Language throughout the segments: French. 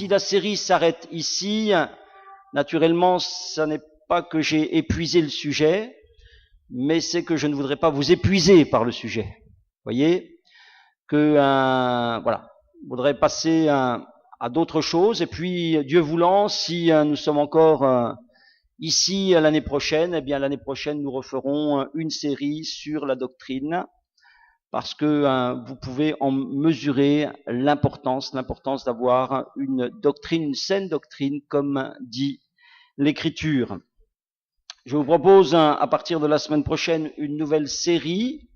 si la série s'arrête ici, naturellement, ça n'est pas que j'ai épuisé le sujet, mais c'est que je ne voudrais pas vous épuiser par le sujet. Vous voyez, voilà, je voudrais passer à d'autres choses. Et puis, Dieu voulant, si nous sommes encore ici l'année prochaine, eh bien l'année prochaine nous referons une série sur la doctrine, parce que vous pouvez en mesurer l'importance d'avoir une doctrine, une saine doctrine, comme dit l'Écriture. Je vous propose à partir de la semaine prochaine une nouvelle série,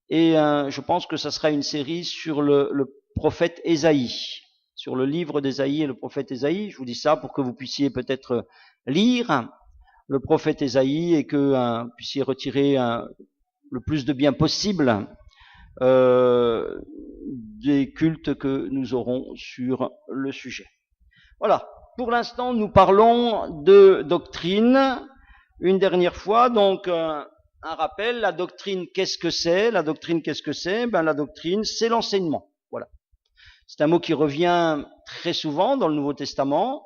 et je pense que ça sera une série sur le prophète Ésaïe, sur le livre d'Ésaïe et le prophète Ésaïe. Je vous dis ça pour que vous puissiez peut-être lire le prophète Ésaïe et que vous puissiez retirer le plus de bien possible des cultes que nous aurons sur le sujet. Voilà, pour l'instant nous parlons de doctrine. Une dernière fois, donc un rappel, la doctrine qu'est-ce que c'est? La doctrine qu'est-ce que c'est? La doctrine c'est l'enseignement. Voilà. C'est un mot qui revient très souvent dans le Nouveau Testament.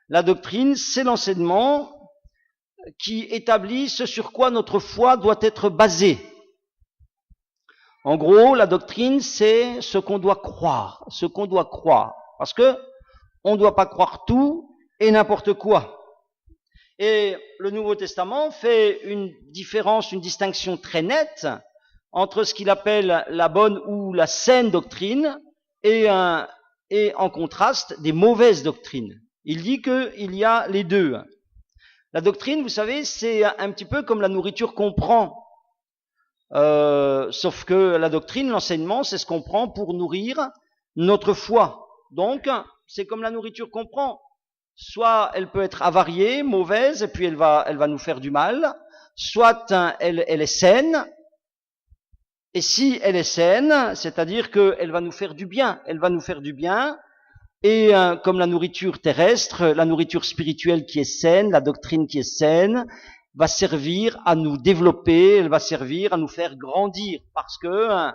La doctrine c'est l'enseignement qui établit ce sur quoi notre foi doit être basée. En gros, la doctrine, c'est ce qu'on doit croire, parce que on ne doit pas croire tout et n'importe quoi. Et le Nouveau Testament fait une distinction très nette entre ce qu'il appelle la bonne ou la saine doctrine et en contraste des mauvaises doctrines. Il dit qu'il y a les deux. La doctrine, vous savez, c'est un petit peu comme la nourriture qu'on prend. Sauf que la doctrine, l'enseignement, c'est ce qu'on prend pour nourrir notre foi. Donc, c'est comme la nourriture qu'on prend. Soit elle peut être avariée, mauvaise, et puis elle va nous faire du mal. Soit elle est saine. Et si elle est saine, c'est-à-dire qu'elle va nous faire du bien. Elle va nous faire du bien. Et comme la nourriture terrestre, la nourriture spirituelle qui est saine, la doctrine qui est saine, va servir à nous développer, elle va servir à nous faire grandir, parce que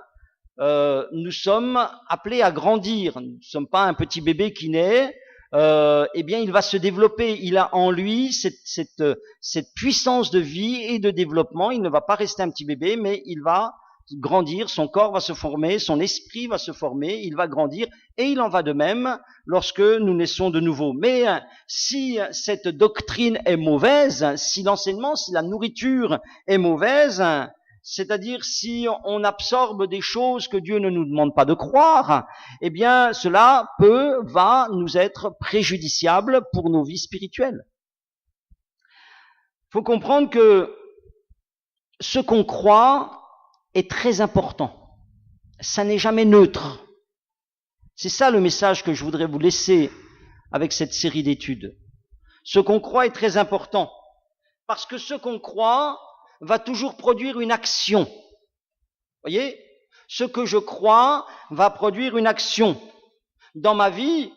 nous sommes appelés à grandir. Nous ne sommes pas un petit bébé qui naît, eh bien il va se développer, il a en lui cette puissance de vie et de développement. Il ne va pas rester un petit bébé, mais il va grandir, son corps va se former, son esprit va se former, il va grandir, et il en va de même lorsque nous naissons de nouveau. Mais si cette doctrine est mauvaise, si l'enseignement, si la nourriture est mauvaise, c'est-à-dire si on absorbe des choses que Dieu ne nous demande pas de croire, eh bien cela va nous être préjudiciable pour nos vies spirituelles. Il faut comprendre que ce qu'on croit est très important. Ça n'est jamais neutre. C'est ça le message que je voudrais vous laisser avec cette série d'études. Ce qu'on croit est très important, parce que ce qu'on croit va toujours produire une action. Voyez, ce que je crois va produire une action. Dans ma vie,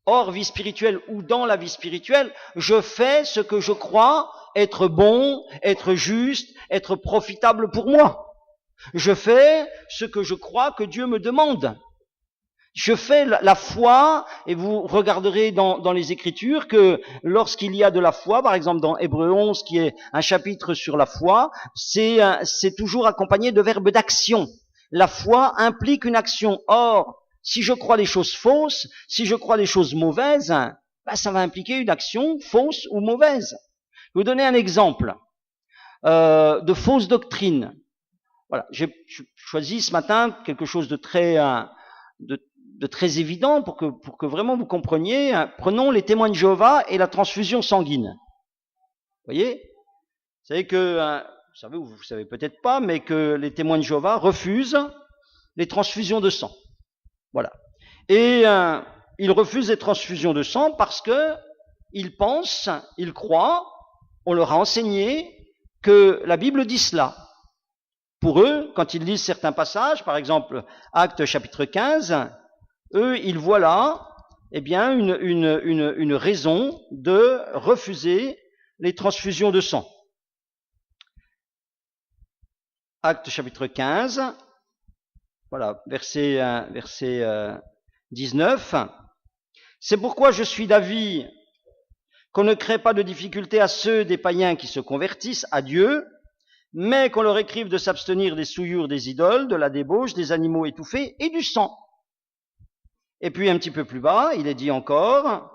hors vie spirituelle ou dans la vie spirituelle, je fais ce que je crois être bon, être juste, être profitable pour moi. Je fais ce que je crois que Dieu me demande. Je fais la foi, et vous regarderez dans les Écritures que lorsqu'il y a de la foi, par exemple dans Hébreux 11, qui est un chapitre sur la foi, c'est toujours accompagné de verbes d'action. La foi implique une action. Or, si je crois des choses fausses, si je crois des choses mauvaises, ça va impliquer une action fausse ou mauvaise. Je vais vous donner un exemple de fausse doctrine. Voilà, j'ai choisi ce matin quelque chose de très évident pour que vraiment vous compreniez. Prenons les témoins de Jéhovah et la transfusion sanguine. Vous voyez, vous savez que, vous savez peut-être pas, mais que les témoins de Jéhovah refusent les transfusions de sang. Voilà. Et ils refusent les transfusions de sang parce que ils pensent, ils croient, on leur a enseigné que la Bible dit cela. Pour eux, quand ils lisent certains passages, par exemple Actes chapitre 15, eux, ils voient là, eh bien, une raison de refuser les transfusions de sang. Actes chapitre 15, voilà, verset 19. C'est pourquoi je suis d'avis qu'on ne crée pas de difficulté à ceux des païens qui se convertissent à Dieu, mais qu'on leur écrive de s'abstenir des souillures des idoles, de la débauche, des animaux étouffés et du sang. Et puis un petit peu plus bas, il est dit encore,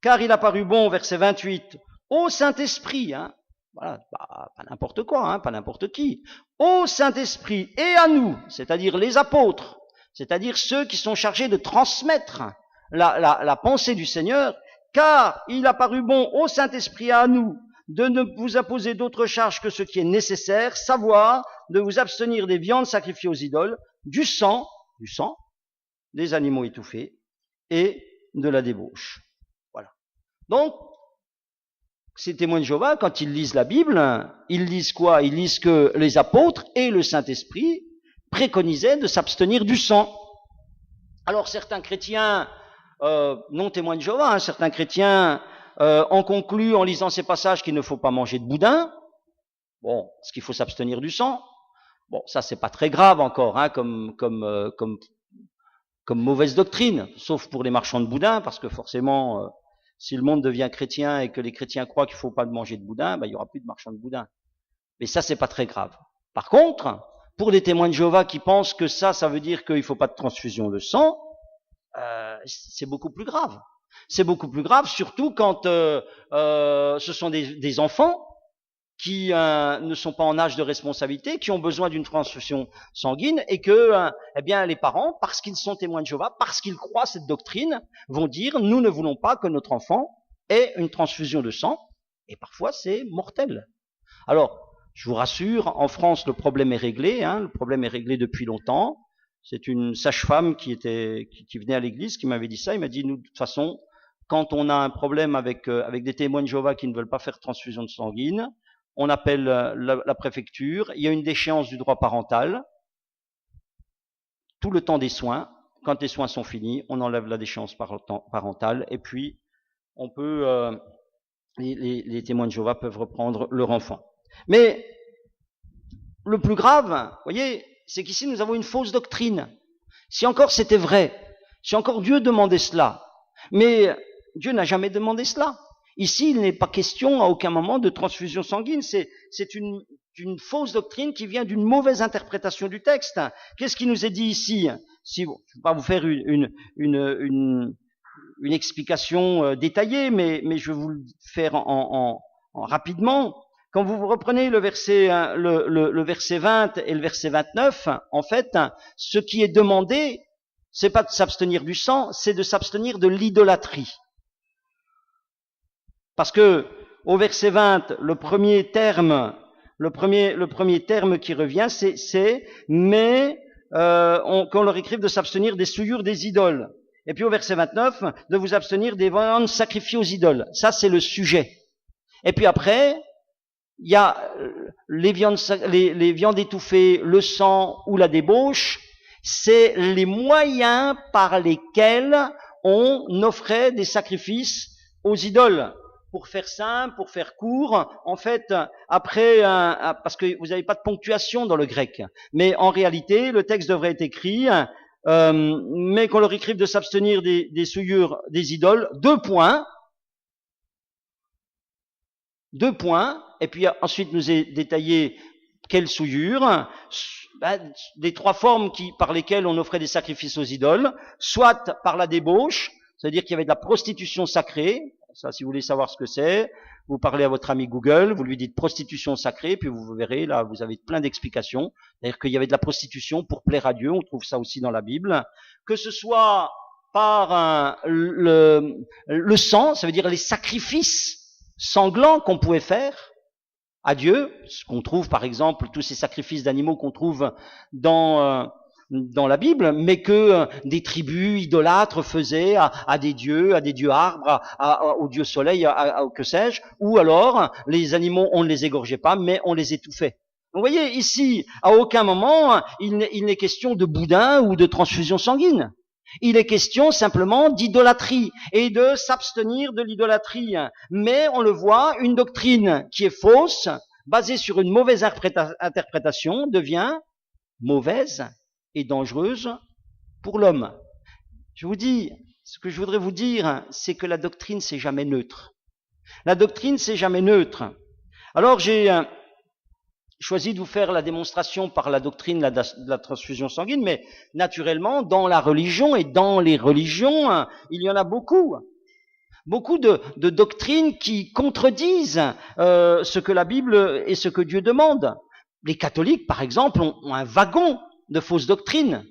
car il a paru bon, verset 28, au Saint-Esprit, voilà, pas n'importe quoi, pas n'importe qui, au Saint-Esprit et à nous, c'est-à-dire les apôtres, c'est-à-dire ceux qui sont chargés de transmettre la pensée du Seigneur, car il a paru bon au Saint-Esprit et à nous de ne vous imposer d'autre charge que ce qui est nécessaire, savoir de vous abstenir des viandes sacrifiées aux idoles, du sang, des animaux étouffés et de la débauche. Voilà. Donc, ces témoins de Jéhovah, quand ils lisent la Bible, ils lisent quoi? Ils lisent que les apôtres et le Saint-Esprit préconisaient de s'abstenir du sang. Alors, certains chrétiens, non témoins de Jéhovah, certains chrétiens en concluent en lisant ces passages qu'il ne faut pas manger de boudin. Bon, est-ce qu'il faut s'abstenir du sang? Bon, ça c'est pas très grave encore, comme mauvaise doctrine, sauf pour les marchands de boudin, parce que forcément, si le monde devient chrétien et que les chrétiens croient qu'il ne faut pas manger de boudin, il n'y aura plus de marchands de boudin. Mais ça, c'est pas très grave. Par contre, pour les témoins de Jéhovah qui pensent que ça veut dire qu'il ne faut pas de transfusion de sang, c'est beaucoup plus grave. C'est beaucoup plus grave, surtout quand ce sont des enfants qui ne sont pas en âge de responsabilité, qui ont besoin d'une transfusion sanguine, et que les parents, parce qu'ils sont témoins de Jéhovah, parce qu'ils croient cette doctrine, vont dire « nous ne voulons pas que notre enfant ait une transfusion de sang », et parfois c'est mortel. Alors, je vous rassure, en France le problème est réglé, le problème est réglé depuis longtemps. C'est une sage-femme qui venait à l'église qui m'avait dit ça, il m'a dit « nous, de toute façon, quand on a un problème avec des témoins de Jéhovah qui ne veulent pas faire de transfusion de sanguine, on appelle la préfecture, il y a une déchéance du droit parental, tout le temps des soins, quand les soins sont finis, on enlève la déchéance parentale, et puis on peut, les témoins de Jéhovah peuvent reprendre leur enfant. Mais le plus grave, vous voyez, c'est qu'ici nous avons une fausse doctrine. Si encore c'était vrai, si encore Dieu demandait cela, mais Dieu n'a jamais demandé cela. Ici, il n'est pas question à aucun moment de transfusion sanguine. C'est une fausse doctrine qui vient d'une mauvaise interprétation du texte. Qu'est-ce qui nous est dit ici? Je ne vais pas vous faire une explication détaillée, mais je vais vous le faire en rapidement. Quand vous reprenez le verset 20 et le verset 29, en fait, ce qui est demandé, c'est pas de s'abstenir du sang, c'est de s'abstenir de l'idolâtrie. Parce que au verset 20, le premier terme qui revient, c'est mais qu'on leur écrive de s'abstenir des souillures des idoles. Et puis au verset 29, de vous abstenir des viandes sacrifiées aux idoles. Ça, c'est le sujet. Et puis après, il y a les viandes étouffées, le sang ou la débauche. C'est les moyens par lesquels on offrait des sacrifices aux idoles. Pour faire simple, pour faire court, en fait, après, parce que vous n'avez pas de ponctuation dans le grec, mais en réalité, le texte devrait être écrit, mais qu'on leur écrive de s'abstenir des souillures des idoles, 2 points, et puis ensuite nous est détaillé quelles souillures, des 3 formes par lesquelles on offrait des sacrifices aux idoles, soit par la débauche, c'est-à-dire qu'il y avait de la prostitution sacrée. Ça, si vous voulez savoir ce que c'est, vous parlez à votre ami Google, vous lui dites prostitution sacrée, puis vous verrez, là, vous avez plein d'explications. C'est-à-dire qu'il y avait de la prostitution pour plaire à Dieu, on trouve ça aussi dans la Bible. Que ce soit par le sang, ça veut dire les sacrifices sanglants qu'on pouvait faire à Dieu, ce qu'on trouve par exemple, tous ces sacrifices d'animaux qu'on trouve dans la Bible, mais que des tribus idolâtres faisaient à des dieux arbres, au dieu soleil, que sais-je, ou alors les animaux, on ne les égorgeait pas, mais on les étouffait. Vous voyez, ici, à aucun moment, il n'est question de boudin ou de transfusion sanguine. Il est question simplement d'idolâtrie et de s'abstenir de l'idolâtrie. Mais on le voit, une doctrine qui est fausse, basée sur une mauvaise interprétation, devient mauvaise et dangereuse pour l'homme. Je vous dis, ce que je voudrais vous dire, c'est que la doctrine, c'est jamais neutre. La doctrine, c'est jamais neutre. Alors, j'ai choisi de vous faire la démonstration par la doctrine de la transfusion sanguine, mais naturellement, dans la religion et dans les religions, il y en a beaucoup. Beaucoup de doctrines qui contredisent ce que la Bible et ce que Dieu demande. Les catholiques, par exemple, ont un wagon de fausses doctrines.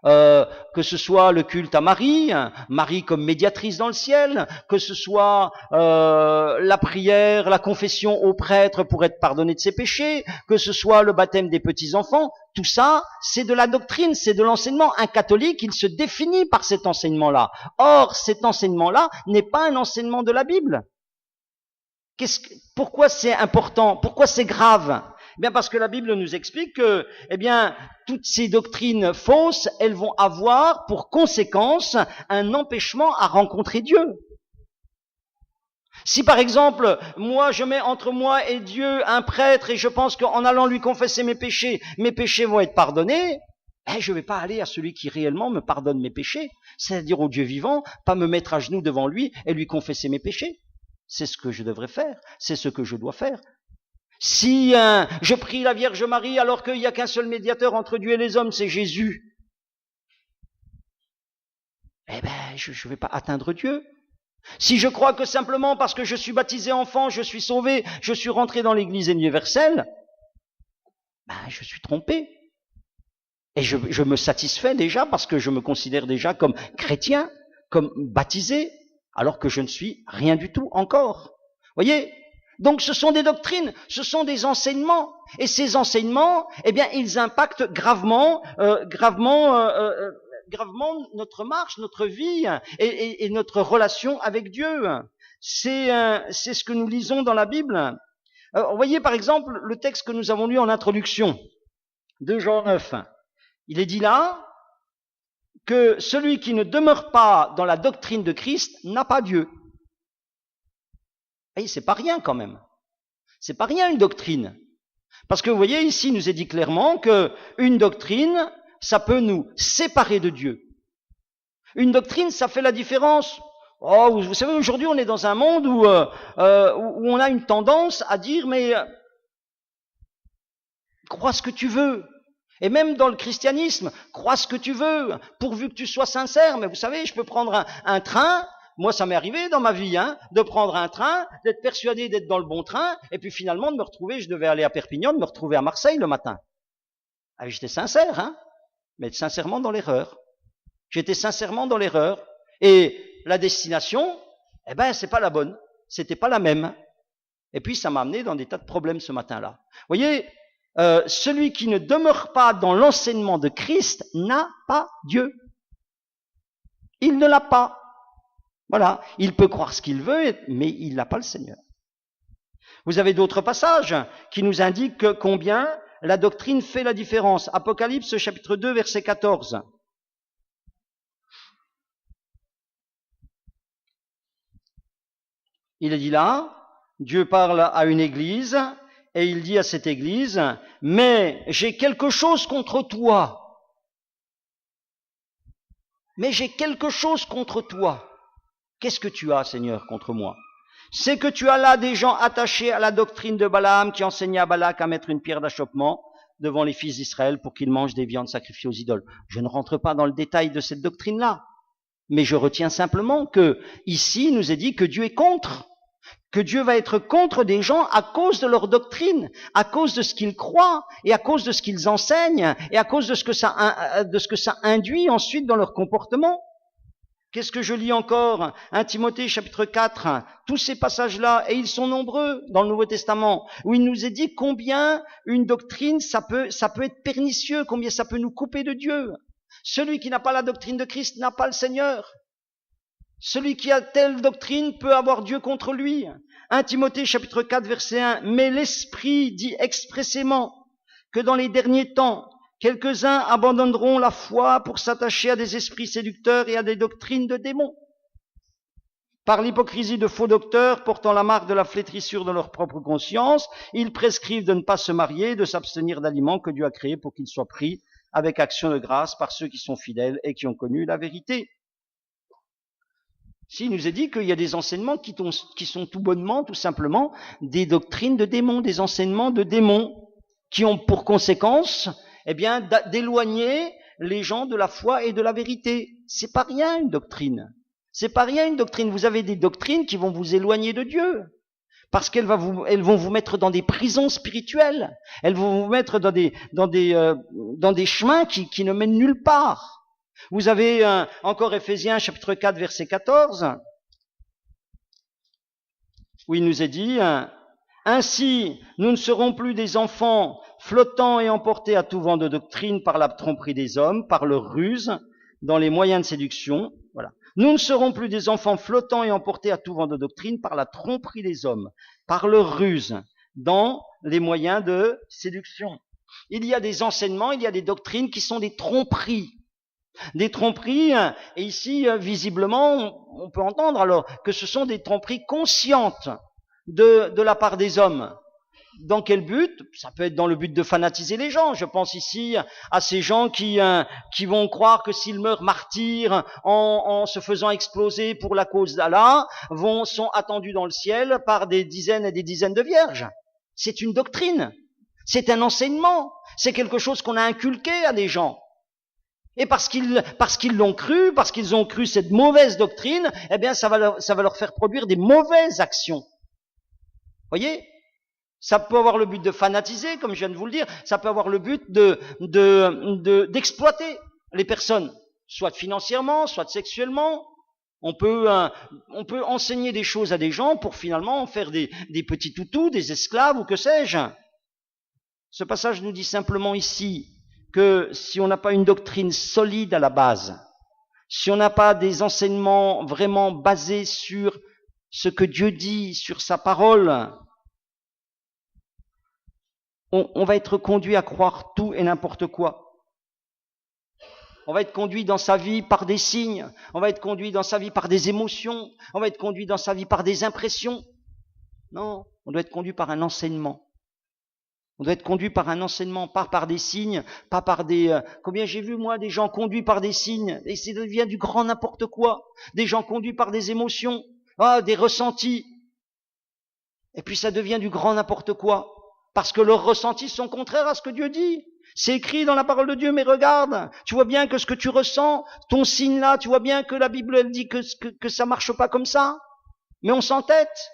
Que ce soit le culte à Marie, Marie comme médiatrice dans le ciel, que ce soit la prière, la confession au prêtre pour être pardonné de ses péchés, que ce soit le baptême des petits-enfants, tout ça, c'est de la doctrine, c'est de l'enseignement. Un catholique, il se définit par cet enseignement-là. Or, cet enseignement-là n'est pas un enseignement de la Bible. Pourquoi c'est important? Pourquoi c'est grave? Eh bien, parce que la Bible nous explique que, eh bien, toutes ces doctrines fausses, elles vont avoir pour conséquence un empêchement à rencontrer Dieu. Si par exemple, moi je mets entre moi et Dieu un prêtre et je pense qu'en allant lui confesser mes péchés vont être pardonnés, je ne vais pas aller à celui qui réellement me pardonne mes péchés, c'est-à-dire au Dieu vivant, pas me mettre à genoux devant lui et lui confesser mes péchés. C'est ce que je devrais faire, c'est ce que je dois faire. Si je prie la Vierge Marie alors qu'il n'y a qu'un seul médiateur entre Dieu et les hommes, c'est Jésus, je ne vais pas atteindre Dieu. Si je crois que simplement parce que je suis baptisé enfant, je suis sauvé, je suis rentré dans l'Église universelle, je suis trompé. Et je me satisfais déjà parce que je me considère déjà comme chrétien, comme baptisé, alors que je ne suis rien du tout encore. Voyez ? Donc ce sont des doctrines, ce sont des enseignements. Et ces enseignements, ils impactent gravement notre marche, notre vie et notre relation avec Dieu. C'est ce que nous lisons dans la Bible. Voyez par exemple le texte que nous avons lu en introduction, 2 Jean 9. Il est dit là que celui qui ne demeure pas dans la doctrine de Christ n'a pas Dieu. Et c'est pas rien quand même. C'est pas rien une doctrine. Parce que vous voyez ici, il nous est dit clairement que une doctrine, ça peut nous séparer de Dieu. Une doctrine, ça fait la différence. Oh, vous savez, aujourd'hui, on est dans un monde où on a une tendance à dire, mais crois ce que tu veux. Et même dans le christianisme, crois ce que tu veux, pourvu que tu sois sincère. Mais vous savez, je peux prendre un train. Moi, ça m'est arrivé dans ma vie, de prendre un train, d'être persuadé d'être dans le bon train, et puis finalement de me retrouver, je devais aller à Perpignan, de me retrouver à Marseille le matin. J'étais sincère, mais sincèrement dans l'erreur. J'étais sincèrement dans l'erreur. Et la destination, c'est pas la bonne. C'était pas la même. Et puis, ça m'a amené dans des tas de problèmes ce matin-là. Vous voyez, celui qui ne demeure pas dans l'enseignement de Christ n'a pas Dieu. Il ne l'a pas. Voilà, il peut croire ce qu'il veut, mais il n'a pas le Seigneur. Vous avez d'autres passages qui nous indiquent combien la doctrine fait la différence. Apocalypse chapitre 2, verset 14. Il est dit là, Dieu parle à une église, et il dit à cette église, « Mais j'ai quelque chose contre toi. Mais j'ai quelque chose contre toi. » Qu'est-ce que tu as, Seigneur, contre moi? C'est que tu as là des gens attachés à la doctrine de Balaam qui enseignait à Balak à mettre une pierre d'achoppement devant les fils d'Israël pour qu'ils mangent des viandes sacrifiées aux idoles. Je ne rentre pas dans le détail de cette doctrine-là, mais je retiens simplement que ici, il nous est dit que Dieu est contre, que Dieu va être contre des gens à cause de leur doctrine, à cause de ce qu'ils croient et à cause de ce qu'ils enseignent et à cause de ce que ça induit ensuite dans leur comportement. Qu'est-ce que je lis encore? 1 Timothée chapitre 4, tous ces passages-là, et ils sont nombreux dans le Nouveau Testament, où il nous est dit combien une doctrine, ça peut être pernicieux, combien ça peut nous couper de Dieu. Celui qui n'a pas la doctrine de Christ n'a pas le Seigneur. Celui qui a telle doctrine peut avoir Dieu contre lui. 1 Timothée chapitre 4, verset 1, mais l'Esprit dit expressément que dans les derniers temps, quelques-uns abandonneront la foi pour s'attacher à des esprits séducteurs et à des doctrines de démons. Par l'hypocrisie de faux docteurs portant la marque de la flétrissure de leur propre conscience, ils prescrivent de ne pas se marier, de s'abstenir d'aliments que Dieu a créés pour qu'ils soient pris avec action de grâce par ceux qui sont fidèles et qui ont connu la vérité. Si, il nous est dit qu'il y a des enseignements qui sont tout bonnement, tout simplement, des doctrines de démons, des enseignements de démons, qui ont pour conséquence, eh bien, d'éloigner les gens de la foi et de la vérité. C'est pas rien une doctrine. C'est pas rien une doctrine. Vous avez des doctrines qui vont vous éloigner de Dieu. Parce elles vont vous mettre dans des prisons spirituelles. Elles vont vous mettre dans des chemins qui ne mènent nulle part. Vous avez encore Éphésiens chapitre 4 verset 14, où il nous est dit, ainsi nous ne serons plus des enfants flottants et emportés à tout vent de doctrine par la tromperie des hommes, par leur ruse, dans les moyens de séduction. Voilà. Nous ne serons plus des enfants flottants et emportés à tout vent de doctrine par la tromperie des hommes, par leur ruse, dans les moyens de séduction. Il y a des enseignements, il y a des doctrines qui sont des tromperies. Des tromperies, et ici, visiblement, on peut entendre alors que ce sont des tromperies conscientes de la part des hommes. Dans quel but? Ça peut être dans le but de fanatiser les gens. Je pense ici à ces gens qui vont croire que s'ils meurent martyrs en se faisant exploser pour la cause d'Allah, sont attendus dans le ciel par des dizaines et des dizaines de vierges. C'est une doctrine. C'est un enseignement. C'est quelque chose qu'on a inculqué à des gens. Et parce qu'ils l'ont cru, parce qu'ils ont cru cette mauvaise doctrine, eh bien, ça va leur faire produire des mauvaises actions. Voyez? Ça peut avoir le but de fanatiser, comme je viens de vous le dire. Ça peut avoir le but d'exploiter les personnes, soit financièrement, soit sexuellement. On peut enseigner des choses à des gens pour finalement en faire des petits toutous, des esclaves ou que sais-je. Ce passage nous dit simplement ici que si on n'a pas une doctrine solide à la base, si on n'a pas des enseignements vraiment basés sur ce que Dieu dit, sur sa parole, on va être conduit à croire tout et n'importe quoi. On va être conduit dans sa vie par des signes, on va être conduit dans sa vie par des émotions, on va être conduit dans sa vie par des impressions. Non, on doit être conduit par un enseignement. On doit être conduit par un enseignement, pas par des signes, pas par des... combien j'ai vu, moi, des gens conduits par des signes, et ça devient du grand n'importe quoi. Des gens conduits par des émotions, des ressentis. Et puis ça devient du grand n'importe quoi. Parce que leurs ressentis sont contraires à ce que Dieu dit. C'est écrit dans la parole de Dieu, mais regarde, tu vois bien que ce que tu ressens, ton signe là, tu vois bien que la Bible, elle dit que ça marche pas comme ça. Mais on s'entête.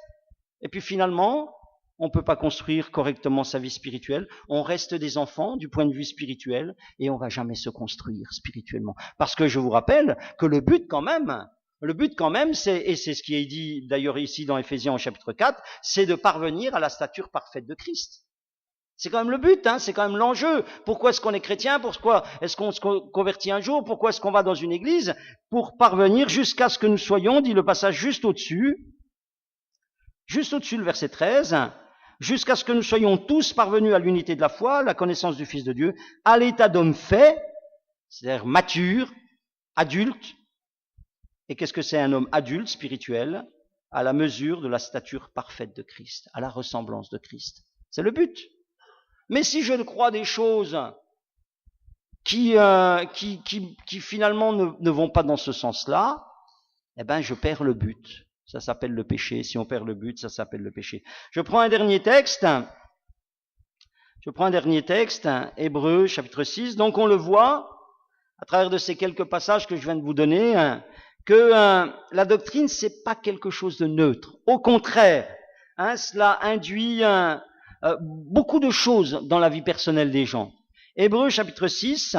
Et puis finalement, on ne peut pas construire correctement sa vie spirituelle. On reste des enfants du point de vue spirituel et on ne va jamais se construire spirituellement. Parce que je vous rappelle que le but quand même, et c'est ce qui est dit d'ailleurs ici dans Éphésiens au chapitre 4, c'est de parvenir à la stature parfaite de Christ. C'est quand même le but, c'est quand même l'enjeu. Pourquoi est-ce qu'on est chrétien? Pourquoi est-ce qu'on se convertit un jour? Pourquoi est-ce qu'on va dans une église? Pour parvenir jusqu'à ce que nous soyons, dit le passage juste au-dessus, le verset 13, jusqu'à ce que nous soyons tous parvenus à l'unité de la foi, la connaissance du Fils de Dieu, à l'état d'homme fait, c'est-à-dire mature, adulte. Et qu'est-ce que c'est un homme adulte, spirituel? À la mesure de la stature parfaite de Christ, à la ressemblance de Christ. C'est le but. Mais si je crois des choses qui finalement ne vont pas dans ce sens-là, eh ben je perds le but. Ça s'appelle le péché. Si on perd le but, ça s'appelle le péché. Je prends un dernier texte, Hébreux chapitre 6. Donc on le voit, à travers de ces quelques passages que je viens de vous donner, que la doctrine, c'est pas quelque chose de neutre. Au contraire, cela induit beaucoup de choses dans la vie personnelle des gens. Hébreux chapitre 6,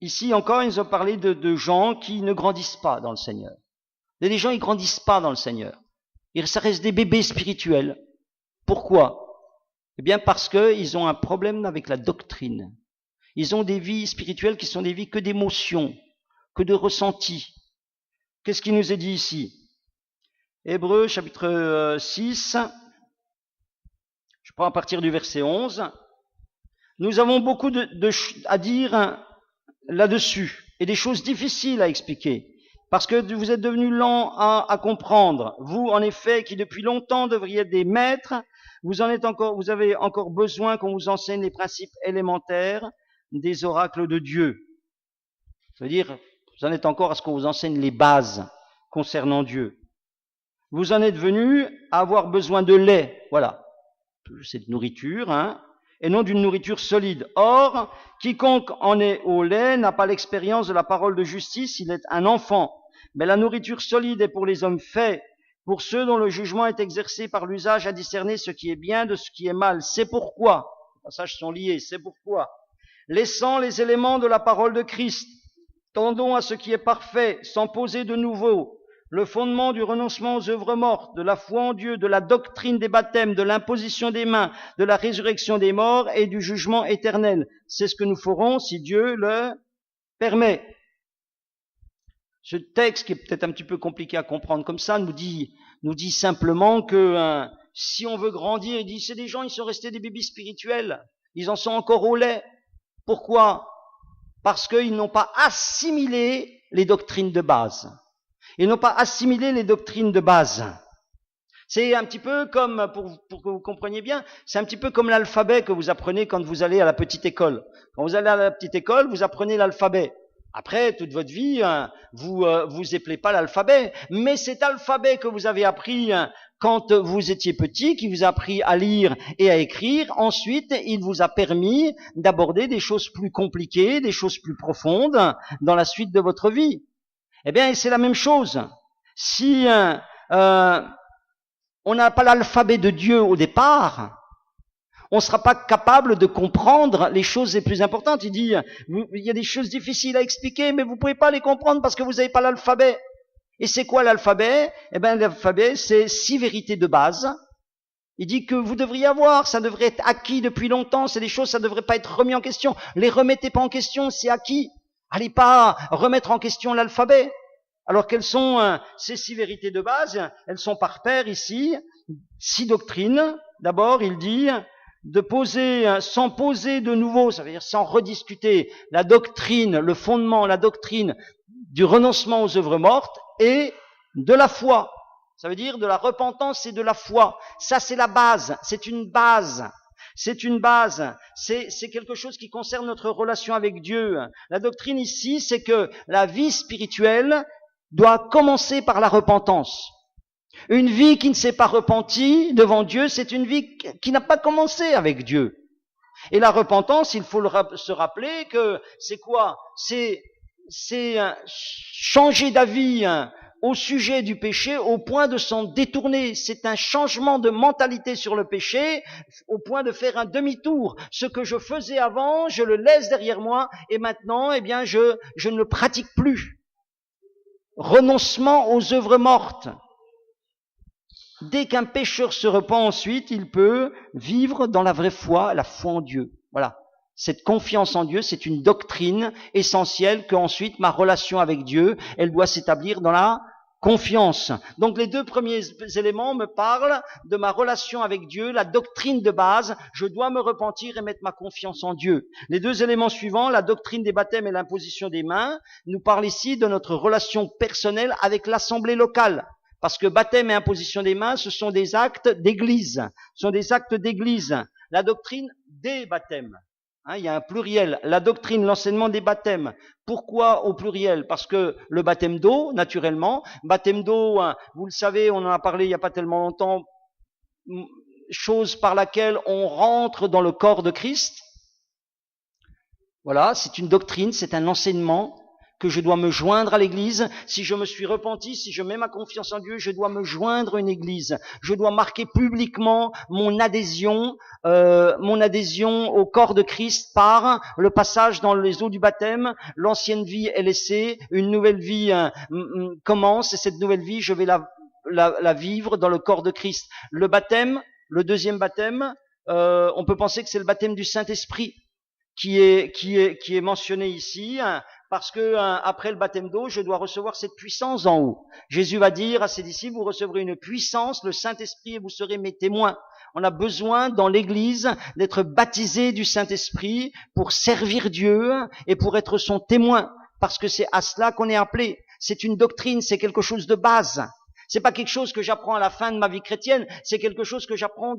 ici encore, ils nous ont parlé de gens qui ne grandissent pas dans le Seigneur. Il y a des gens, ils grandissent pas dans le Seigneur. Ça reste des bébés spirituels. Pourquoi? Eh bien parce qu'ils ont un problème avec la doctrine. Ils ont des vies spirituelles qui sont des vies que d'émotions, que de ressentis. Qu'est-ce qui nous est dit ici? Hébreux chapitre 6, je prends à partir du verset 11. Nous avons beaucoup à dire là-dessus et des choses difficiles à expliquer parce que vous êtes devenus lents à comprendre. Vous, en effet, qui depuis longtemps devriez être des maîtres, vous avez encore besoin qu'on vous enseigne les principes élémentaires des oracles de Dieu. Ça veut dire, Vous en êtes encore à ce qu'on vous enseigne les bases concernant Dieu. Vous en êtes venus à avoir besoin de lait, voilà, cette nourriture, et non d'une nourriture solide. Or, quiconque en est au lait n'a pas l'expérience de la parole de justice, il est un enfant. Mais la nourriture solide est pour les hommes faits, pour ceux dont le jugement est exercé par l'usage à discerner ce qui est bien de ce qui est mal. C'est pourquoi, les passages sont liés, c'est pourquoi, laissant les éléments de la parole de Christ, tendons à ce qui est parfait, sans poser de nouveau, le fondement du renoncement aux œuvres mortes, de la foi en Dieu, de la doctrine des baptêmes, de l'imposition des mains, de la résurrection des morts et du jugement éternel. C'est ce que nous ferons si Dieu le permet. Ce texte, qui est peut-être un petit peu compliqué à comprendre comme ça, nous dit simplement que si on veut grandir, il dit, c'est des gens, ils sont restés des bébés spirituels, ils en sont encore au lait. Pourquoi ? Parce qu'ils n'ont pas assimilé les doctrines de base. Ils n'ont pas assimilé les doctrines de base. C'est un petit peu comme, pour que vous compreniez bien, c'est un petit peu comme l'alphabet que vous apprenez quand vous allez à la petite école. Quand vous allez à la petite école, vous apprenez l'alphabet. Après, toute votre vie, vous éplez pas l'alphabet. Mais cet alphabet que vous avez appris quand vous étiez petit, qui vous a appris à lire et à écrire, ensuite, il vous a permis d'aborder des choses plus compliquées, des choses plus profondes dans la suite de votre vie. Eh bien, c'est la même chose. Si on n'a pas l'alphabet de Dieu au départ, on ne sera pas capable de comprendre les choses les plus importantes. Il dit, il y a des choses difficiles à expliquer, mais vous ne pouvez pas les comprendre parce que vous n'avez pas l'alphabet. Et c'est quoi l'alphabet ? Eh bien, l'alphabet, c'est 6 vérités de base. Il dit que vous devriez avoir, ça devrait être acquis depuis longtemps, c'est des choses, ça ne devrait pas être remis en question. Les remettez pas en question, c'est acquis. Allez pas remettre en question l'alphabet. Alors quelles sont ces 6 vérités de base ? Elles sont par paire ici. 6 doctrines. D'abord, il dit de poser, sans poser de nouveau, ça veut dire sans rediscuter, la doctrine, le fondement, la doctrine du renoncement aux œuvres mortes et de la foi. Ça veut dire de la repentance et de la foi. Ça, c'est la base. C'est une base. C'est une base. C'est quelque chose qui concerne notre relation avec Dieu. La doctrine ici, c'est que la vie spirituelle doit commencer par la repentance. Une vie qui ne s'est pas repentie devant Dieu, c'est une vie qui n'a pas commencé avec Dieu. Et la repentance, il faut se rappeler que c'est quoi ? C'est changer d'avis au sujet du péché au point de s'en détourner. C'est un changement de mentalité sur le péché au point de faire un demi-tour. Ce que je faisais avant, je le laisse derrière moi et maintenant, eh bien, je ne le pratique plus. Renoncement aux œuvres mortes. Dès qu'un pécheur se repent ensuite, il peut vivre dans la vraie foi, la foi en Dieu. Voilà. Cette confiance en Dieu, c'est une doctrine essentielle qu'ensuite ma relation avec Dieu, elle doit s'établir dans la confiance. Donc les 2 premiers éléments me parlent de ma relation avec Dieu, la doctrine de base, je dois me repentir et mettre ma confiance en Dieu. Les 2 éléments suivants, la doctrine des baptêmes et l'imposition des mains, nous parlent ici de notre relation personnelle avec l'assemblée locale. Parce que baptême et imposition des mains, ce sont des actes d'église. Ce sont des actes d'église. La doctrine des baptêmes. Il y a un pluriel. La doctrine, l'enseignement des baptêmes. Pourquoi au pluriel ? Parce que le baptême d'eau, naturellement. Baptême d'eau, vous le savez, on en a parlé il n'y a pas tellement longtemps. Chose par laquelle on rentre dans le corps de Christ. Voilà, c'est une doctrine, c'est un enseignement que je dois me joindre à l'église. Si je me suis repenti, si je mets ma confiance en Dieu, je dois me joindre à une église. Je dois marquer publiquement mon adhésion au corps de Christ par le passage dans les eaux du baptême. L'ancienne vie est laissée, une nouvelle vie commence et cette nouvelle vie, je vais la vivre dans le corps de Christ. Le baptême, le 2e baptême, on peut penser que c'est le baptême du Saint-Esprit qui est mentionné ici. Parce que après le baptême d'eau, je dois recevoir cette puissance en haut. Jésus va dire à ses disciples, vous recevrez une puissance, le Saint-Esprit, et vous serez mes témoins. On a besoin dans l'Église d'être baptisé du Saint-Esprit pour servir Dieu et pour être son témoin. Parce que c'est à cela qu'on est appelé. C'est une doctrine, c'est quelque chose de base. C'est pas quelque chose que j'apprends à la fin de ma vie chrétienne, c'est quelque chose que j'apprends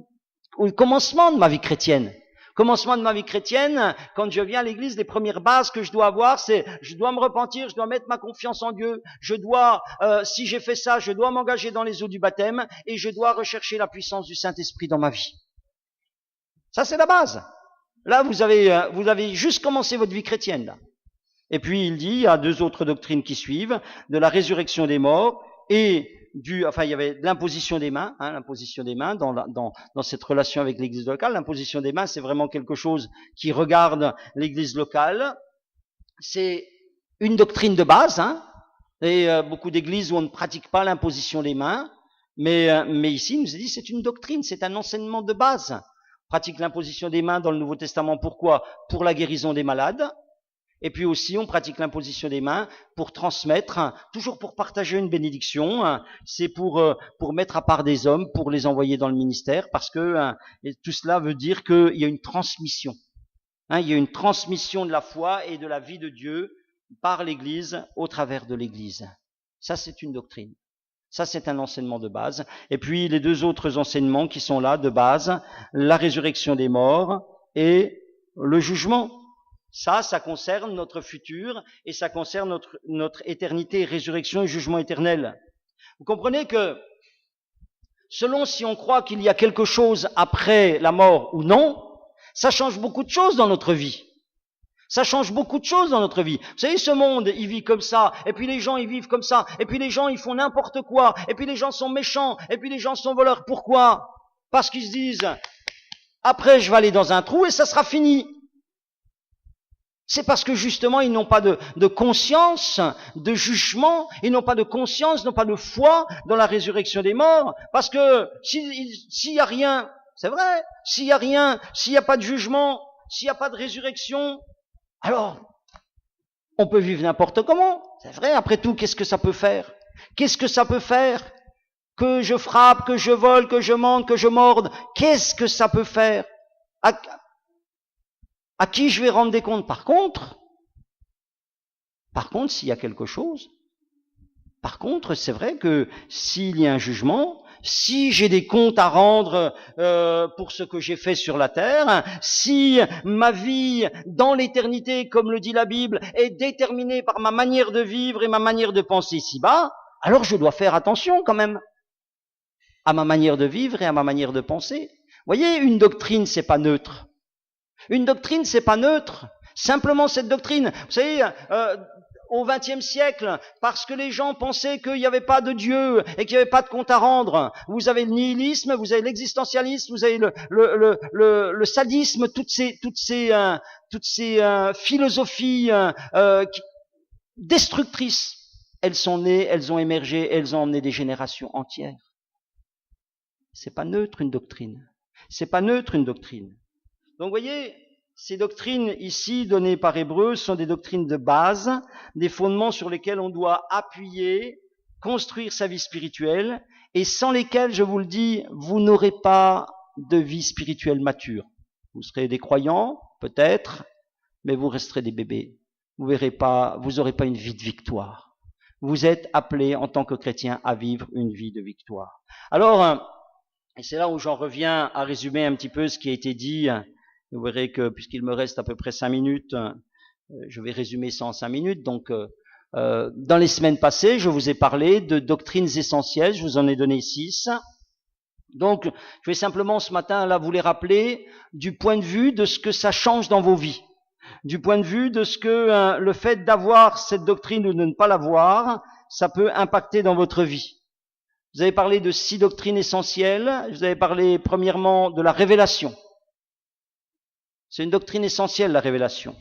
au commencement de ma vie chrétienne. Commencement de ma vie chrétienne, quand je viens à l'église, les premières bases que je dois avoir, c'est je dois me repentir, je dois mettre ma confiance en Dieu, je dois, si j'ai fait ça, je dois m'engager dans les eaux du baptême et je dois rechercher la puissance du Saint-Esprit dans ma vie. Ça, c'est la base. Là, vous avez juste commencé votre vie chrétienne, là. Et puis, il dit, il y a deux autres doctrines qui suivent, de la résurrection des morts et il y avait l'imposition des mains, l'imposition des mains dans cette relation avec l'église locale. L'imposition des mains, c'est vraiment quelque chose qui regarde l'église locale. C'est une doctrine de base, et beaucoup d'églises où on ne pratique pas l'imposition des mains, mais ici, il nous est dit, c'est une doctrine, c'est un enseignement de base. On pratique l'imposition des mains dans le Nouveau Testament, pourquoi? Pour la guérison des malades. Et puis aussi, on pratique l'imposition des mains pour transmettre, toujours pour partager une bénédiction. C'est pour mettre à part des hommes, pour les envoyer dans le ministère, parce que tout cela veut dire qu'il y a une transmission. Il y a une transmission de la foi et de la vie de Dieu par l'Église, au travers de l'Église. Ça, c'est une doctrine. Ça, c'est un enseignement de base. Et puis, les deux autres enseignements qui sont là, de base, la résurrection des morts et le jugement. Ça concerne notre futur et ça concerne notre éternité, résurrection et jugement éternel. Vous comprenez que selon si on croit qu'il y a quelque chose après la mort ou non, ça change beaucoup de choses dans notre vie. Ça change beaucoup de choses dans notre vie. Vous savez, ce monde, il vit comme ça, et puis les gens, ils vivent comme ça, et puis les gens, ils font n'importe quoi, et puis les gens sont méchants, et puis les gens sont voleurs. Pourquoi? Parce qu'ils se disent, après je vais aller dans un trou et ça sera fini. C'est parce que justement, ils n'ont pas de conscience, de jugement, ils n'ont pas de conscience, n'ont pas de foi dans la résurrection des morts, parce que s'il y a rien, c'est vrai, s'il y a rien, s'il n'y a pas de jugement, s'il n'y a pas de résurrection, alors, on peut vivre n'importe comment. C'est vrai, après tout, qu'est-ce que ça peut faire? Qu'est-ce que ça peut faire? Que je frappe, que je vole, que je mente, que je morde, qu'est-ce que ça peut faire? À qui je vais rendre des comptes? Par contre, s'il y a quelque chose, par contre, c'est vrai que s'il y a un jugement, si j'ai des comptes à rendre pour ce que j'ai fait sur la terre, si ma vie dans l'éternité, comme le dit la Bible, est déterminée par ma manière de vivre et ma manière de penser ici-bas, alors je dois faire attention quand même à ma manière de vivre et à ma manière de penser. Vous voyez, une doctrine, c'est pas neutre. Une doctrine, c'est pas neutre. Simplement cette doctrine, vous savez, au XXe siècle, parce que les gens pensaient qu'il n'y avait pas de Dieu et qu'il n'y avait pas de compte à rendre. Vous avez le nihilisme, vous avez l'existentialisme, vous avez le sadisme, toutes ces philosophies destructrices. Elles sont nées, elles ont émergé, elles ont emmené des générations entières. C'est pas neutre une doctrine. C'est pas neutre une doctrine. Donc, vous voyez, ces doctrines ici données par Hébreu sont des doctrines de base, des fondements sur lesquels on doit appuyer, construire sa vie spirituelle, et sans lesquels, je vous le dis, vous n'aurez pas de vie spirituelle mature. Vous serez des croyants, peut-être, mais vous resterez des bébés. Vous n'aurez pas une vie de victoire. Vous êtes appelés en tant que chrétiens à vivre une vie de victoire. Alors, et c'est là où j'en reviens à résumer un petit peu ce qui a été dit. Vous verrez que, puisqu'il me reste à peu près 5 minutes, je vais résumer ça en 5 minutes. Donc, dans les semaines passées, je vous ai parlé de doctrines essentielles. Je vous en ai donné 6. Donc, je vais simplement ce matin là vous les rappeler du point de vue de ce que ça change dans vos vies. Du point de vue de ce que le fait d'avoir cette doctrine ou de ne pas l'avoir, ça peut impacter dans votre vie. Vous avez parlé de 6 doctrines essentielles. Je vous avais parlé premièrement de la révélation. C'est une doctrine essentielle, la révélation.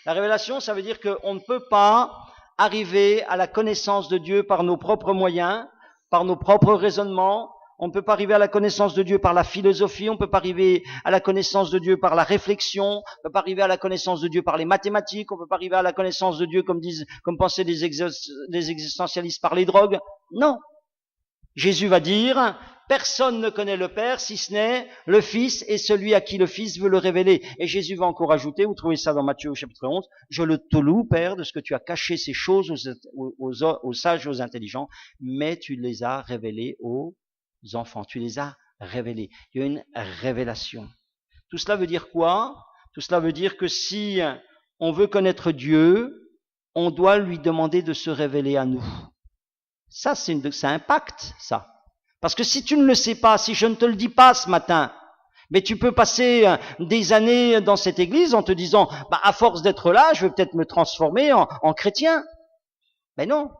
La révélation, ça veut dire qu'on ne peut pas arriver à la connaissance de Dieu par nos propres moyens, par nos propres raisonnements. On ne peut pas arriver à la connaissance de Dieu par la philosophie, on ne peut pas arriver à la connaissance de Dieu par la réflexion, on ne peut pas arriver à la connaissance de Dieu par les mathématiques, on ne peut pas arriver à la connaissance de Dieu comme pensaient les existentialistes par les drogues. Non. Jésus va dire, personne ne connaît le Père si ce n'est le Fils et celui à qui le Fils veut le révéler. Et Jésus va encore ajouter, vous trouvez ça dans Matthieu au chapitre 11, je te loue, Père, de ce que tu as caché ces choses aux sages et aux intelligents, mais tu les as révélées aux enfants, tu les as révélées. Il y a une révélation. Tout cela veut dire quoi? Tout cela veut dire que si on veut connaître Dieu, on doit lui demander de se révéler à nous. Ça, ça impacte, ça. Parce que si tu ne le sais pas, si je ne te le dis pas ce matin, mais tu peux passer des années dans cette église en te disant, à force d'être là, je vais peut-être me transformer en chrétien. Mais non.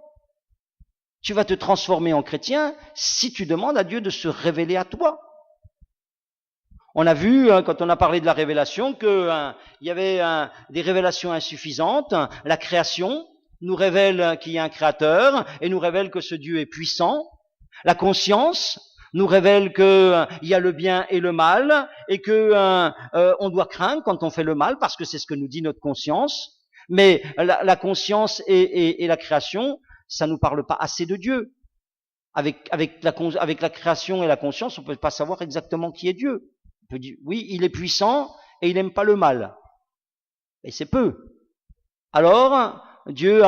Tu vas te transformer en chrétien si tu demandes à Dieu de se révéler à toi. On a vu, quand on a parlé de la révélation, qu'il y avait des révélations insuffisantes. La création nous révèle qu'il y a un créateur et nous révèle que ce Dieu est puissant. La conscience nous révèle qu'il y a le bien et le mal et que on doit craindre quand on fait le mal parce que c'est ce que nous dit notre conscience. Mais la conscience et la création, ça nous parle pas assez de Dieu. Avec la création et la conscience, on peut pas savoir exactement qui est Dieu. On peut dire, oui, il est puissant et il n'aime pas le mal. Et c'est peu. Alors, Dieu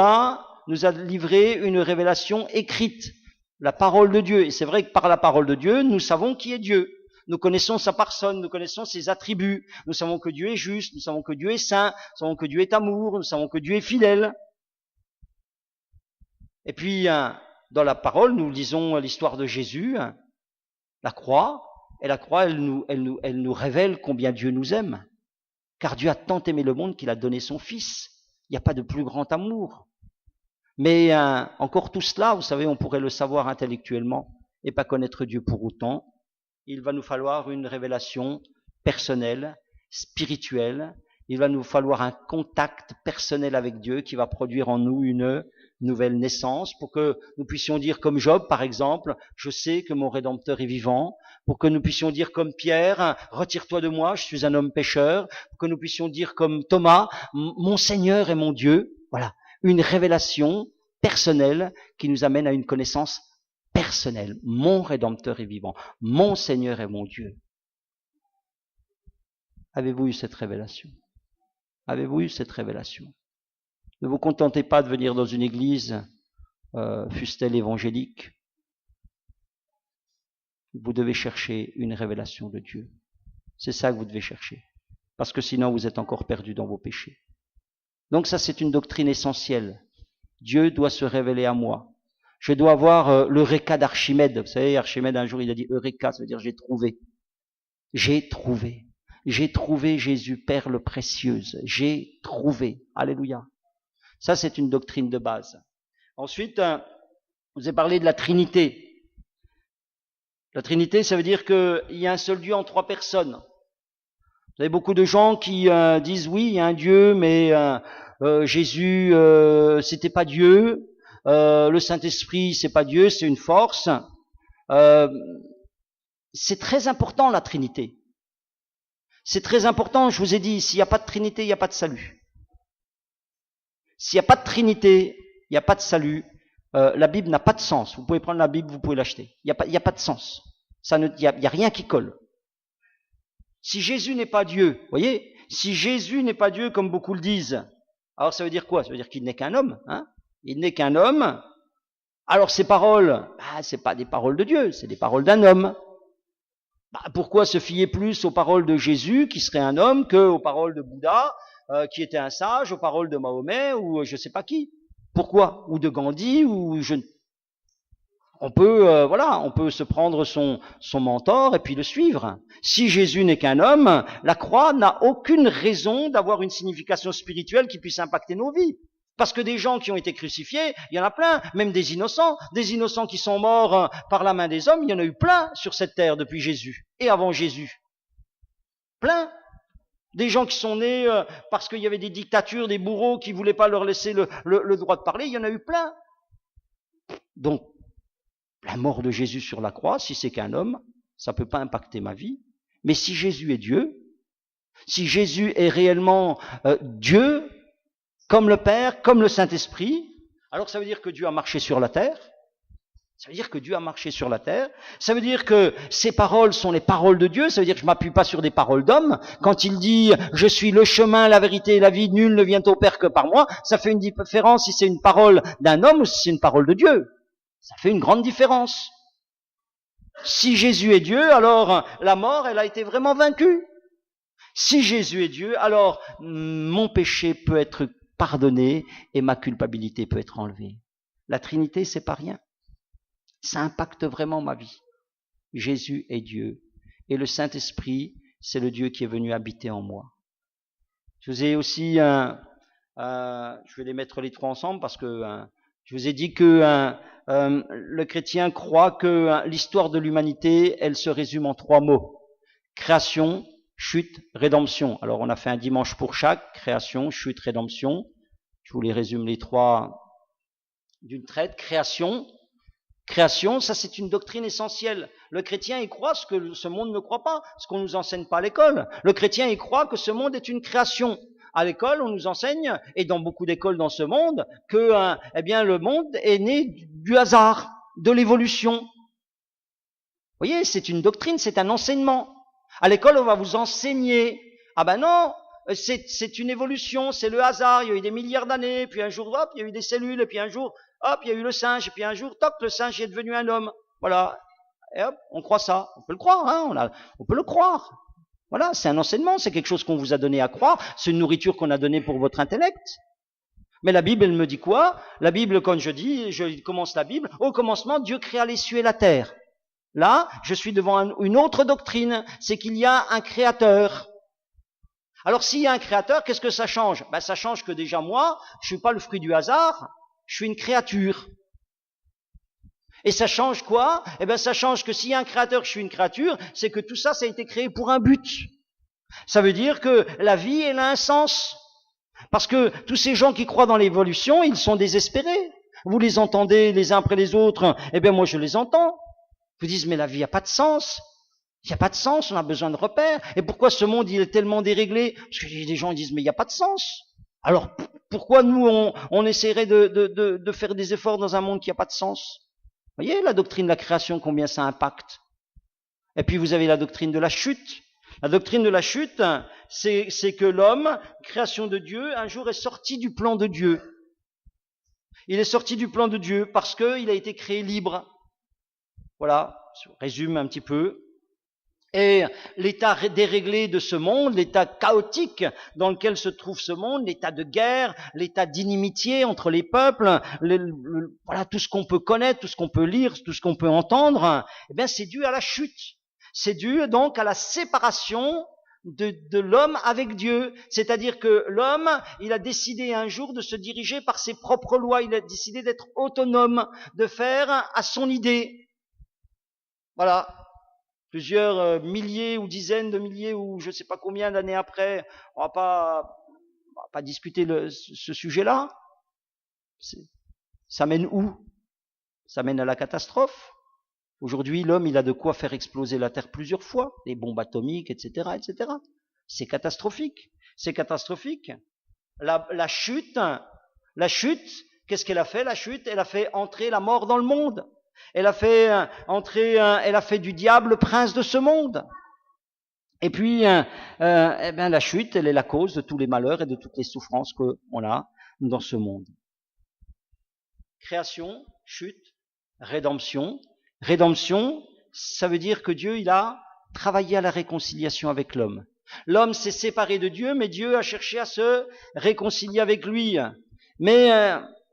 nous a livré une révélation écrite, la parole de Dieu. Et c'est vrai que par la parole de Dieu, nous savons qui est Dieu. Nous connaissons sa personne, nous connaissons ses attributs. Nous savons que Dieu est juste, nous savons que Dieu est saint, nous savons que Dieu est amour, nous savons que Dieu est fidèle. Et puis, dans la parole, nous lisons l'histoire de Jésus, la croix, et la croix, elle nous révèle combien Dieu nous aime. Car Dieu a tant aimé le monde qu'il a donné son Fils. Il n'y a pas de plus grand amour. Mais encore tout cela, vous savez, on pourrait le savoir intellectuellement et pas connaître Dieu pour autant. Il va nous falloir une révélation personnelle, spirituelle. Il va nous falloir un contact personnel avec Dieu qui va produire en nous une nouvelle naissance pour que nous puissions dire comme Job, par exemple, je sais que mon Rédempteur est vivant, pour que nous puissions dire comme Pierre, retire-toi de moi, je suis un homme pécheur, pour que nous puissions dire comme Thomas, mon Seigneur est mon Dieu. Voilà, une révélation personnelle qui nous amène à une connaissance personnelle. Mon Rédempteur est vivant, mon Seigneur est mon Dieu. Avez-vous eu cette révélation? Avez-vous eu cette révélation? Ne vous contentez pas de venir dans une église, fût-elle évangélique. Vous devez chercher une révélation de Dieu. C'est ça que vous devez chercher. Parce que sinon, vous êtes encore perdu dans vos péchés. Donc ça, c'est une doctrine essentielle. Dieu doit se révéler à moi. Je dois avoir l'Eureka d'Archimède. Vous savez, Archimède, un jour, il a dit Eureka, ça veut dire j'ai trouvé. J'ai trouvé. J'ai trouvé Jésus, perle précieuse. J'ai trouvé. Alléluia. Ça, c'est une doctrine de base. Ensuite, je vous ai parlé de la Trinité. La Trinité, ça veut dire qu'il y a un seul Dieu en trois personnes. Vous avez beaucoup de gens qui disent oui, il y a un Dieu, mais Jésus, c'était pas Dieu. Le Saint-Esprit, c'est pas Dieu, c'est une force. C'est très important, la Trinité. C'est très important, je vous ai dit, s'il n'y a pas de Trinité, il n'y a pas de salut. S'il n'y a pas de Trinité, il n'y a pas de salut. La Bible n'a pas de sens. Vous pouvez prendre la Bible, vous pouvez l'acheter. Il n'y a pas de sens. Il n'y a rien qui colle. Si Jésus n'est pas Dieu, vous voyez, si Jésus n'est pas Dieu comme beaucoup le disent, alors ça veut dire quoi? Ça veut dire qu'il n'est qu'un homme. Hein? Il n'est qu'un homme. Alors ces paroles, c'est pas des paroles de Dieu, c'est des paroles d'un homme. Pourquoi se fier plus aux paroles de Jésus, qui serait un homme, qu'aux paroles de Bouddha, qui était un sage, aux paroles de Mahomet, ou je sais pas qui? Pourquoi? Ou de Gandhi, on peut se prendre son mentor et puis le suivre. Si Jésus n'est qu'un homme, la croix n'a aucune raison d'avoir une signification spirituelle qui puisse impacter nos vies. Parce que des gens qui ont été crucifiés, il y en a plein, même des innocents qui sont morts par la main des hommes, il y en a eu plein sur cette terre depuis Jésus et avant Jésus. Plein. Des gens qui sont nés parce qu'il y avait des dictatures, des bourreaux qui voulaient pas leur laisser le droit de parler, il y en a eu plein. Donc, la mort de Jésus sur la croix, si c'est qu'un homme, ça peut pas impacter ma vie. Mais si Jésus est Dieu, si Jésus est réellement Dieu, comme le Père, comme le Saint-Esprit, alors ça veut dire que Dieu a marché sur la terre. Ça veut dire que Dieu a marché sur la terre. Ça veut dire que ces paroles sont les paroles de Dieu. Ça veut dire que je m'appuie pas sur des paroles d'hommes. Quand il dit « Je suis le chemin, la vérité et la vie, nul ne vient au Père que par moi », ça fait une différence si c'est une parole d'un homme ou si c'est une parole de Dieu. Ça fait une grande différence. Si Jésus est Dieu, alors la mort, elle a été vraiment vaincue. Si Jésus est Dieu, alors mon péché peut être pardonné et ma culpabilité peut être enlevée. La Trinité, c'est pas rien. Ça impacte vraiment ma vie. Jésus est Dieu. Et le Saint-Esprit, c'est le Dieu qui est venu habiter en moi. Je vous ai aussi, je vais les mettre les trois ensemble parce que je vous ai dit que le chrétien croit que l'histoire de l'humanité, elle se résume en trois mots. Création, chute, rédemption. Alors on a fait un dimanche pour chaque, création, chute, rédemption. Je vous les résume les trois d'une traite. Création, ça c'est une doctrine essentielle. Le chrétien y croit ce que ce monde ne croit pas, ce qu'on nous enseigne pas à l'école. Le chrétien y croit que ce monde est une création. À l'école, on nous enseigne, et dans beaucoup d'écoles dans ce monde, que le monde est né du hasard, de l'évolution. Vous voyez, c'est une doctrine, c'est un enseignement. À l'école, on va vous enseigner. Ah ben non, c'est une évolution, c'est le hasard. Il y a eu des milliards d'années, puis un jour, hop, il y a eu des cellules, et puis un jour, hop, il y a eu le singe, et puis un jour, toc, le singe est devenu un homme. Voilà. Et hop, on croit ça. On peut le croire, hein, on peut le croire. Voilà, c'est un enseignement, c'est quelque chose qu'on vous a donné à croire, c'est une nourriture qu'on a donnée pour votre intellect. Mais la Bible, elle me dit quoi? La Bible, quand je commence la Bible, au commencement, Dieu créa les cieux et la terre. Là, je suis devant une autre doctrine, c'est qu'il y a un créateur. Alors s'il y a un créateur, qu'est-ce que ça change? Ben, ça change que déjà moi, je suis pas le fruit du hasard, je suis une créature. Et ça change quoi? Eh bien, ça change que s'il y a un créateur, je suis une créature, c'est que tout ça, ça a été créé pour un but. Ça veut dire que la vie, elle a un sens. Parce que tous ces gens qui croient dans l'évolution, ils sont désespérés. Vous les entendez les uns après les autres, eh bien moi je les entends. Vous dites, mais la vie n'a pas de sens. Il n'y a pas de sens, on a besoin de repères. Et pourquoi ce monde, il est tellement déréglé? Parce que des gens disent, mais il n'y a pas de sens. Alors, pourquoi nous, on essaierait de faire des efforts dans un monde qui n'a pas de sens? Vous voyez la doctrine de la création, combien ça impacte? Et puis vous avez la doctrine de la chute. La doctrine de la chute, c'est que l'homme, création de Dieu, un jour est sorti du plan de Dieu. Il est sorti du plan de Dieu parce qu'il a été créé libre. Voilà, je résume un petit peu. Et l'état déréglé de ce monde, l'état chaotique dans lequel se trouve ce monde, l'état de guerre, l'état d'inimitié entre les peuples, voilà tout ce qu'on peut connaître, tout ce qu'on peut lire, tout ce qu'on peut entendre, eh bien c'est dû à la chute. C'est dû donc à la séparation de l'homme avec Dieu. C'est-à-dire que l'homme, il a décidé un jour de se diriger par ses propres lois, il a décidé d'être autonome, de faire à son idée. Voilà. Plusieurs milliers ou dizaines de milliers ou je ne sais pas combien d'années après, on va pas discuter ce sujet-là. Ça mène où? Ça mène à la catastrophe. Aujourd'hui, l'homme, il a de quoi faire exploser la Terre plusieurs fois, des bombes atomiques, etc., etc. C'est catastrophique. C'est catastrophique. La chute, qu'est-ce qu'elle a fait? La chute, elle a fait entrer la mort dans le monde. Elle a fait du diable prince de ce monde. Et puis, la chute, elle est la cause de tous les malheurs et de toutes les souffrances qu'on a dans ce monde. Création, chute, rédemption. Rédemption, ça veut dire que Dieu, il a travaillé à la réconciliation avec l'homme. L'homme s'est séparé de Dieu, mais Dieu a cherché à se réconcilier avec lui. Mais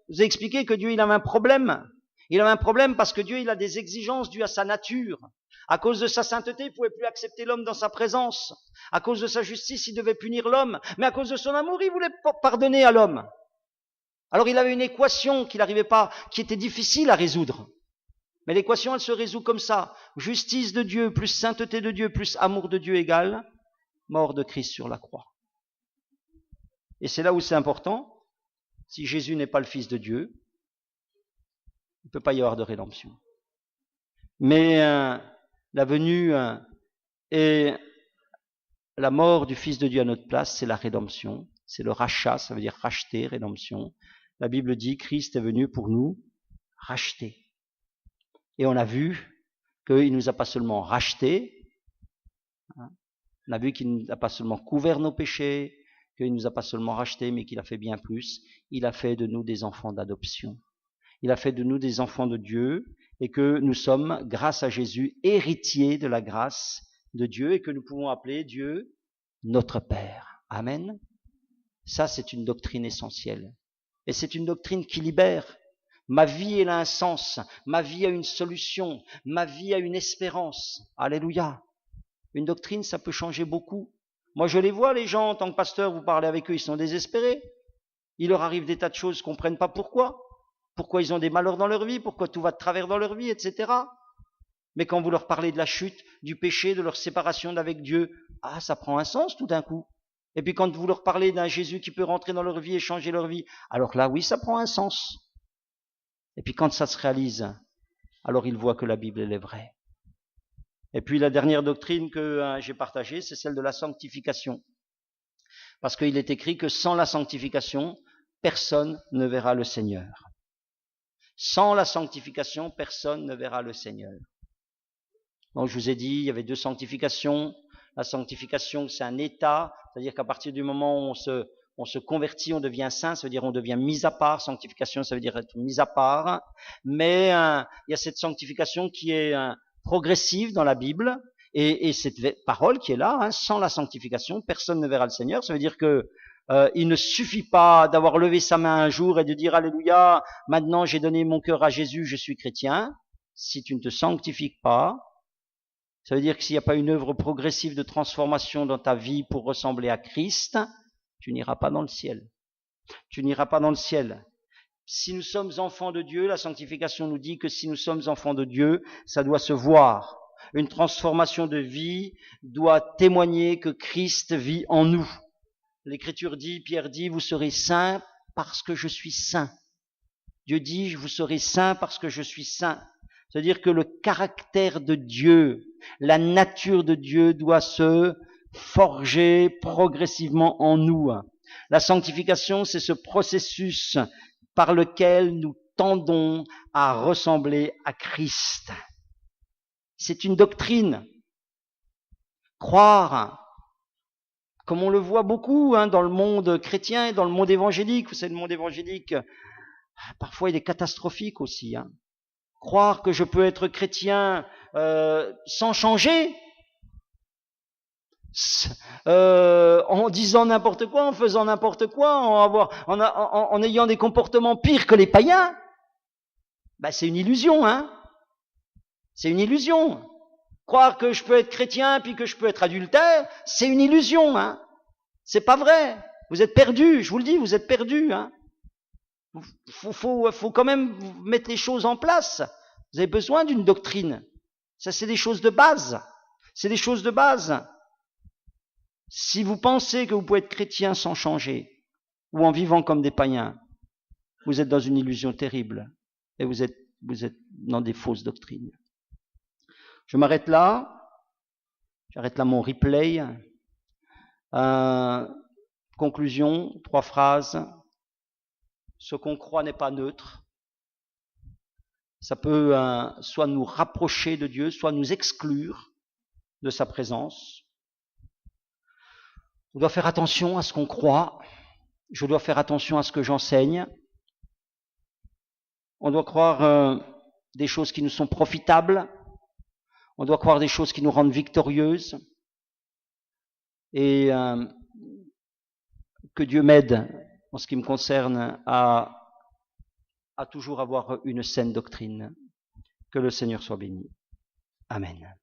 je vous ai expliqué que Dieu, il avait un problème. Il avait un problème parce que Dieu, il a des exigences dues à sa nature. À cause de sa sainteté, il ne pouvait plus accepter l'homme dans sa présence. À cause de sa justice, il devait punir l'homme. Mais à cause de son amour, il voulait pardonner à l'homme. Alors il avait une équation qu'il n'arrivait pas, qui était difficile à résoudre. Mais l'équation, elle se résout comme ça. Justice de Dieu plus sainteté de Dieu plus amour de Dieu égale mort de Christ sur la croix. Et c'est là où c'est important. Si Jésus n'est pas le Fils de Dieu, il ne peut pas y avoir de rédemption. Mais la venue et la mort du Fils de Dieu à notre place, c'est la rédemption. C'est le rachat, ça veut dire racheter, rédemption. La Bible dit Christ est venu pour nous racheter. Et on a vu qu'il ne nous a pas seulement rachetés, on a vu qu'il ne nous a pas seulement couvert nos péchés, qu'il ne nous a pas seulement rachetés, mais qu'il a fait bien plus. Il a fait de nous des enfants d'adoption. Il a fait de nous des enfants de Dieu et que nous sommes, grâce à Jésus, héritiers de la grâce de Dieu et que nous pouvons appeler Dieu notre Père. Amen. Ça, c'est une doctrine essentielle. Et c'est une doctrine qui libère. Ma vie, elle a un sens. Ma vie a une solution. Ma vie a une espérance. Alléluia. Une doctrine, ça peut changer beaucoup. Moi, je les vois, les gens, en tant que pasteur, vous parlez avec eux, ils sont désespérés. Il leur arrive des tas de choses, ils ne comprennent pas pourquoi. Pourquoi ils ont des malheurs dans leur vie, pourquoi tout va de travers dans leur vie, etc. Mais quand vous leur parlez de la chute, du péché, de leur séparation d'avec Dieu, ah, ça prend un sens tout d'un coup. Et puis quand vous leur parlez d'un Jésus qui peut rentrer dans leur vie et changer leur vie, alors là, oui, ça prend un sens. Et puis quand ça se réalise, alors ils voient que la Bible, elle est vraie. Et puis la dernière doctrine que j'ai partagée, c'est celle de la sanctification. Parce qu'il est écrit que sans la sanctification, personne ne verra le Seigneur. Sans la sanctification, personne ne verra le Seigneur. Donc je vous ai dit, il y avait 2 sanctifications. La sanctification, c'est un état, c'est-à-dire qu'à partir du moment où on se convertit, on devient saint, ça veut dire on devient mis à part. Sanctification, ça veut dire être mis à part. Mais il y a cette sanctification qui est progressive dans la Bible, et cette parole qui est là, sans la sanctification, personne ne verra le Seigneur. Ça veut dire que il ne suffit pas d'avoir levé sa main un jour et de dire Alléluia, maintenant j'ai donné mon cœur à Jésus, je suis chrétien. Si tu ne te sanctifies pas, ça veut dire que s'il n'y a pas une œuvre progressive de transformation dans ta vie pour ressembler à Christ, tu n'iras pas dans le ciel. Tu n'iras pas dans le ciel. Si nous sommes enfants de Dieu, la sanctification nous dit que si nous sommes enfants de Dieu, ça doit se voir. Une transformation de vie doit témoigner que Christ vit en nous. L'Écriture dit, Pierre dit, vous serez saints parce que je suis saint. Dieu dit, vous serez saints parce que je suis saint. C'est-à-dire que le caractère de Dieu, la nature de Dieu doit se forger progressivement en nous. La sanctification, c'est ce processus par lequel nous tendons à ressembler à Christ. C'est une doctrine. Croire, comme on le voit beaucoup dans le monde chrétien et dans le monde évangélique, vous savez, le monde évangélique, parfois il est catastrophique aussi. Croire que je peux être chrétien sans changer, en disant n'importe quoi, en faisant n'importe quoi, en ayant des comportements pires que les païens, c'est une illusion, C'est une illusion. Croire que je peux être chrétien puis que je peux être adultère, c'est une illusion, C'est pas vrai. Vous êtes perdus, je vous le dis, vous êtes perdus, Faut quand même mettre les choses en place. Vous avez besoin d'une doctrine. Ça, c'est des choses de base. C'est des choses de base. Si vous pensez que vous pouvez être chrétien sans changer, ou en vivant comme des païens, vous êtes dans une illusion terrible. Et vous êtes dans des fausses doctrines. Je m'arrête là. J'arrête là mon replay. Conclusion, 3 phrases. Ce qu'on croit n'est pas neutre. Ça peut soit nous rapprocher de Dieu, soit nous exclure de sa présence. On doit faire attention à ce qu'on croit. Je dois faire attention à ce que j'enseigne. On doit croire des choses qui nous sont profitables. On doit croire des choses qui nous rendent victorieuses. Et que Dieu m'aide, en ce qui me concerne, à toujours avoir une saine doctrine. Que le Seigneur soit béni. Amen.